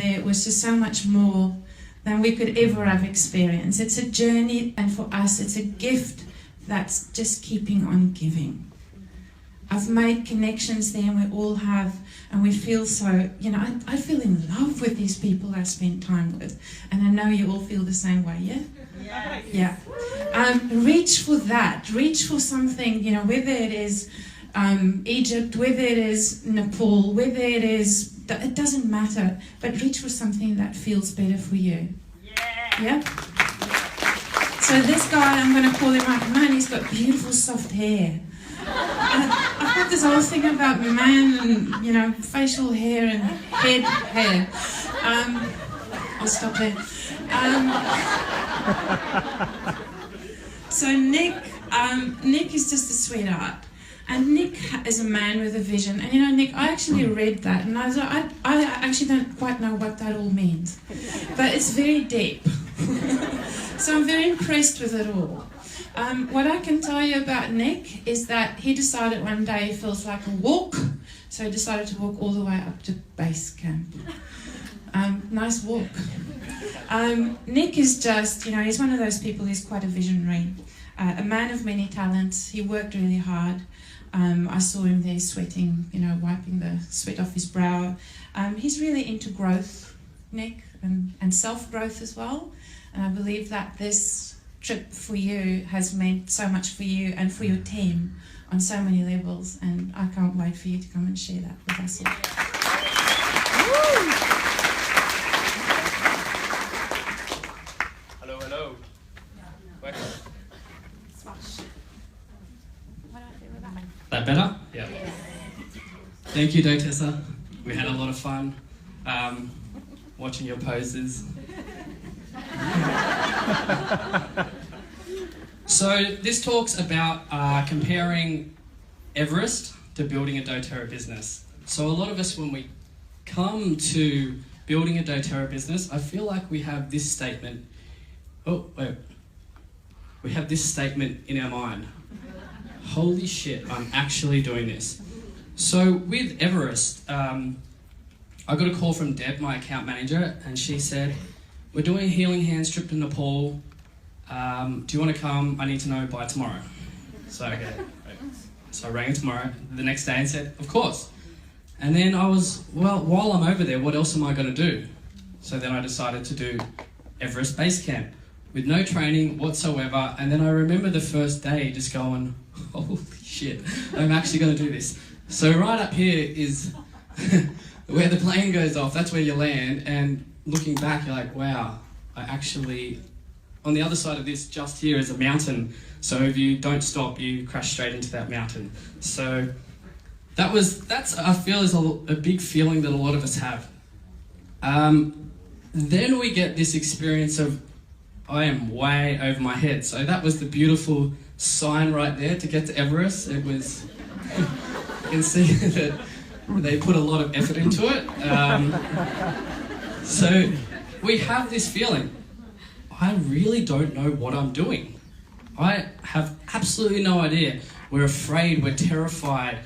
there was just so much more than we could ever have experienced. It's a journey, and for us, it's a gift that's just keeping on giving. I've made connections there, and we all have, and we feel so, I feel in love with these people I spend time with, and I know you all feel the same way, yeah? Yes. Yeah. Reach for that. Reach for something, whether it is Egypt, whether it is Nepal, whether it is, it doesn't matter, but reach for something that feels better for you. Yeah? So this guy, I'm going to call him out, man, he's got beautiful soft hair. I've got this whole thing about man and, facial hair and head hair. I'll stop there. So Nick is just a sweetheart. And Nick is a man with a vision. And Nick, I actually read that, and I actually don't quite know what that all means. But it's very deep. So I'm very impressed with it all. What I can tell you about Nick is that he decided one day he feels like a walk, so he decided to walk all the way up to base camp. Nice walk. Nick is just, he's one of those people who's quite a visionary, a man of many talents. He worked really hard. I saw him there sweating, wiping the sweat off his brow. He's really into growth, Nick, and self-growth as well. And I believe that this trip for you has meant so much for you and for your team on so many levels. And I can't wait for you to come and share that with us all. Hello. That better? Yeah. Thank you, doTERRA. We had a lot of fun watching your poses. So this talks about comparing Everest to building a doTERRA business. So a lot of us, when we come to building a doTERRA business, I feel like we have this statement. We have this statement in our mind. Holy shit, I'm actually doing this. So with Everest, I got a call from Deb, my account manager, and she said, we're doing a healing hands trip to Nepal. Do you want to come? I need to know by tomorrow. So, okay. So I rang her tomorrow, the next day, and said, of course. And then I was, while I'm over there, what else am I going to do? So then I decided to do Everest Base Camp with no training whatsoever. And then I remember the first day just going, holy shit, I'm actually going to do this. So right up here is where the plane goes off. That's where you land. And looking back, you're like, wow, I actually, on the other side of this, just here is a mountain. So if you don't stop, you crash straight into that mountain. So that's I feel is a big feeling that a lot of us have. Then we get this experience of, I am way over my head. So that was the beautiful sign right there to get to Everest. It was, you can see that they put a lot of effort into it. So we have this feeling, I really don't know what I'm doing. I have absolutely no idea. We're afraid, we're terrified,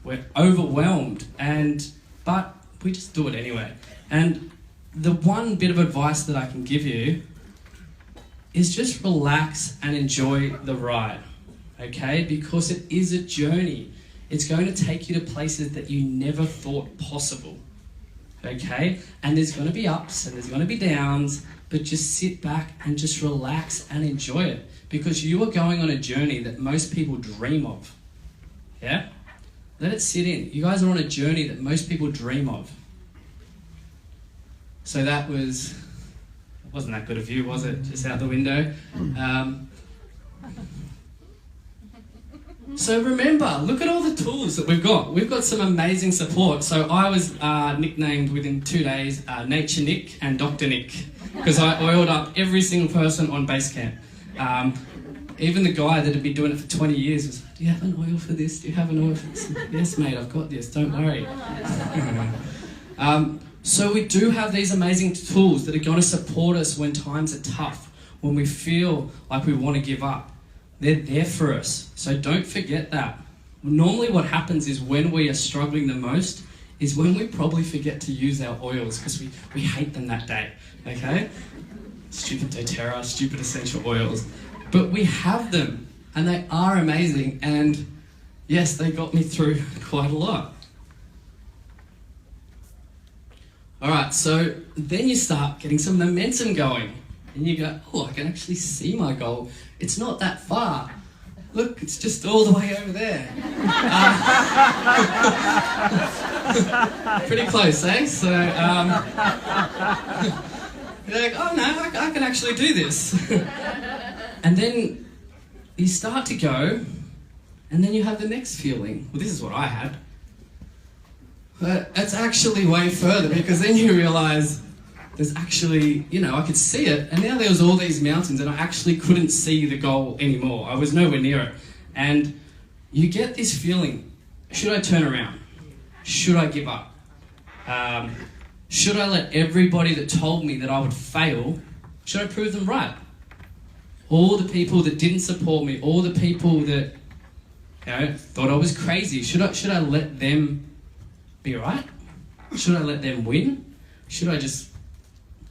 we're overwhelmed, but we just do it anyway. And the one bit of advice that I can give you is just relax and enjoy the ride, okay? Because it is a journey. It's going to take you to places that you never thought possible, okay? And there's going to be ups and there's going to be downs, but just sit back and just relax and enjoy it, because you are going on a journey that most people dream of, yeah? Let it sit in. You guys are on a journey that most people dream of. So that wasn't that good of you, was it? Just out the window. So remember, look at all the tools that we've got. We've got some amazing support. So I was nicknamed within 2 days Nature Nick and Dr. Nick, because I oiled up every single person on base camp. Even the guy that had been doing it for 20 years was like, do you have an oil for this? Do you have an oil for this? Yes, mate, I've got this, don't worry. So we do have these amazing tools that are going to support us when times are tough, when we feel like we want to give up. They're there for us, so don't forget that. Normally what happens is when we are struggling the most is when we probably forget to use our oils because we hate them that day, okay? Stupid doTERRA, stupid essential oils. But we have them, and they are amazing, and yes, they got me through quite a lot. Alright, so then you start getting some momentum going, and you go, oh, I can actually see my goal. It's not that far. Look, it's just all the way over there. Pretty close, eh? So, you're like, oh no, I can actually do this. And then you start to go, and then you have the next feeling. Well, this is what I had. But it's actually way further, because then you realise there's actually, I could see it, and now there was all these mountains, and I actually couldn't see the goal anymore. I was nowhere near it. And you get this feeling, should I turn around? Should I give up? Should I let everybody that told me that I would fail, should I prove them right? All the people that didn't support me, all the people that thought I was crazy, should I let them be right? Should I let them win? Should I just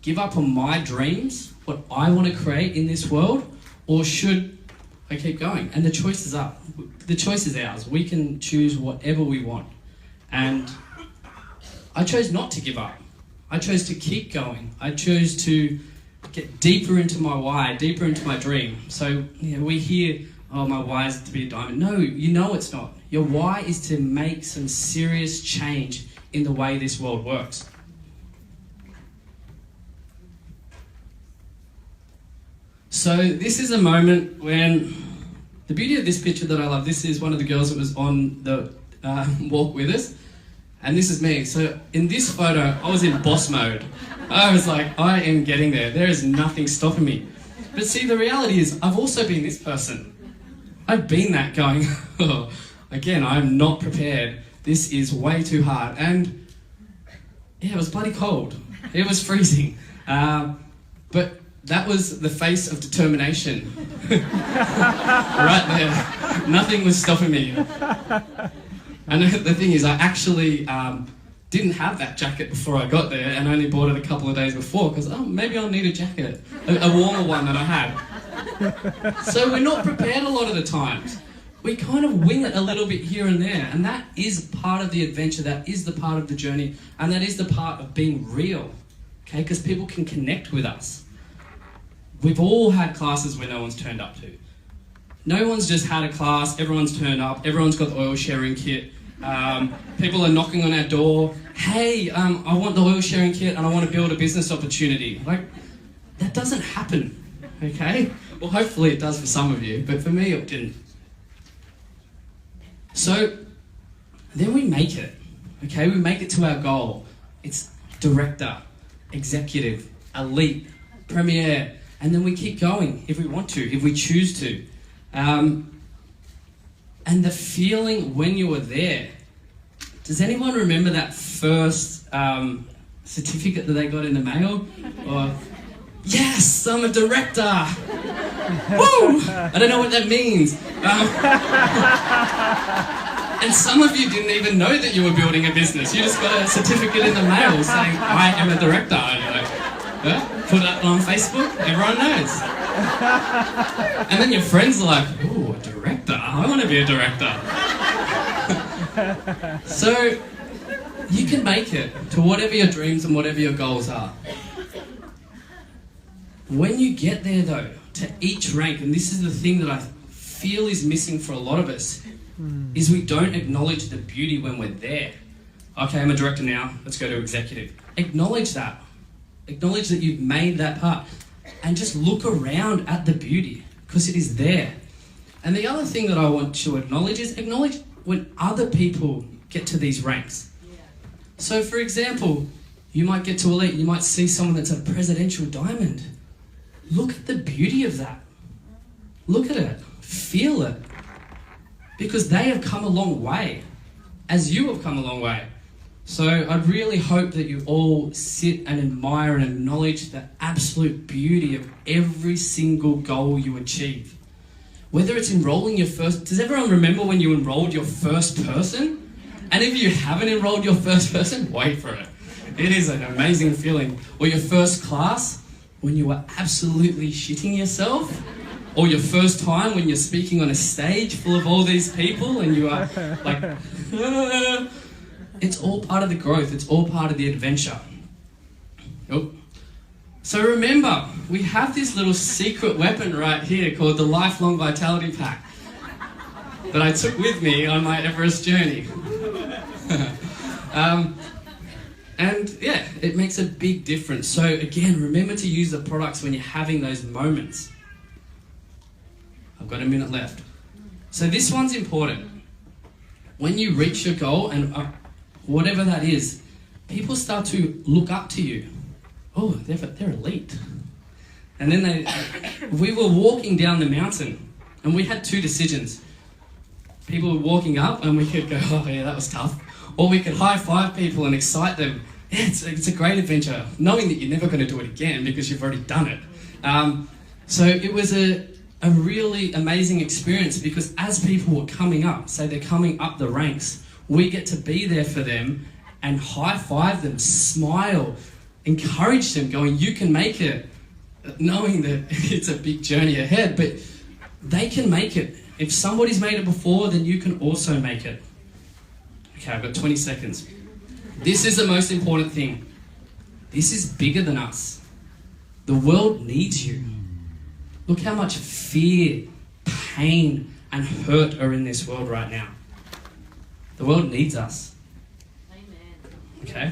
give up on my dreams, what I want to create in this world, or should I keep going? And the choice is up. The choice is ours. We can choose whatever we want. And I chose not to give up. I chose to keep going. I chose to get deeper into my why, deeper into my dream. So we hear, oh, my why is to be a diamond. No, it's not. Your why is to make some serious change in the way this world works. So this is a moment when, the beauty of this picture that I love, this is one of the girls that was on the walk with us, and this is me. So in this photo, I was in boss mode. I was like, I am getting there. There is nothing stopping me. But see, the reality is, I've also been this person. I've been that going, oh, again, I'm not prepared. This is way too hard. And yeah, it was bloody cold. It was freezing. But that was the face of determination. Right there. Nothing was stopping me. And the thing is, I actually didn't have that jacket before I got there, and only bought it a couple of days before, because, maybe I'll need a jacket. A warmer one than I had. So we're not prepared a lot of the times. We kind of wing it a little bit here and there, and that is part of the adventure, that is the part of the journey, and that is the part of being real, okay? Because people can connect with us. We've all had classes where no one's turned up to. No one's just had a class, everyone's turned up, everyone's got the oil sharing kit. People are knocking on our door. Hey, I want the oil sharing kit and I want to build a business opportunity. Like, that doesn't happen, okay? Well, hopefully it does for some of you, but for me it didn't. So, then we make it, okay? We make it to our goal. It's director, executive, elite, premier, and then we keep going if we want to, if we choose to. And the feeling when you were there, does anyone remember that first certificate that they got in the mail? Or, yes, I'm a director! Woo! I don't know what that means. And some of you didn't even know that you were building a business. You just got a certificate in the mail saying, I am a director. And you're like, huh? Put it on Facebook, everyone knows. And then your friends are like, ooh, a director? I want to be a director. So, you can make it to whatever your dreams and whatever your goals are. When you get there though, to each rank, and this is the thing that I feel is missing for a lot of us, is we don't acknowledge the beauty when we're there. Okay, I'm a director now, let's go to executive. Acknowledge that. Acknowledge that you've made that part. And just look around at the beauty, because it is there. And the other thing that I want to acknowledge is acknowledge when other people get to these ranks. Yeah. So for example, you might get to elite, you might see someone that's a presidential diamond. Look at the beauty of that. Look at it, feel it. Because they have come a long way, as you have come a long way. So I really hope that you all sit and admire and acknowledge the absolute beauty of every single goal you achieve. Whether it's enrolling your first... Does everyone remember when you enrolled your first person? And if you haven't enrolled your first person, wait for it. It is an amazing feeling. Or your first class, when you were absolutely shitting yourself. Or your first time when you're speaking on a stage full of all these people and you are like, it's all part of the growth. It's all part of the adventure. Oh. So remember, we have this little secret weapon right here called the Lifelong Vitality Pack that I took with me on my Everest journey. And yeah, it makes a big difference. So again, remember to use the products when you're having those moments. I've got a minute left. So this one's important. When you reach your goal, and whatever that is, people start to look up to you. Oh, they're elite. And then we were walking down the mountain, and we had two decisions. People were walking up, and we could go, oh yeah, that was tough. Or we could high-five people and excite them. Yeah, it's a great adventure, knowing that you're never going to do it again because you've already done it. So it was a really amazing experience because as people were coming up, say they're coming up the ranks, we get to be there for them and high-five them, smile, encourage them, going, you can make it, knowing that it's a big journey ahead, but they can make it. If somebody's made it before, then you can also make it. Okay, I've got 20 seconds. This is the most important thing. This is bigger than us. The world needs you. Look how much fear, pain, and hurt are in this world right now. The world needs us. Amen. Okay?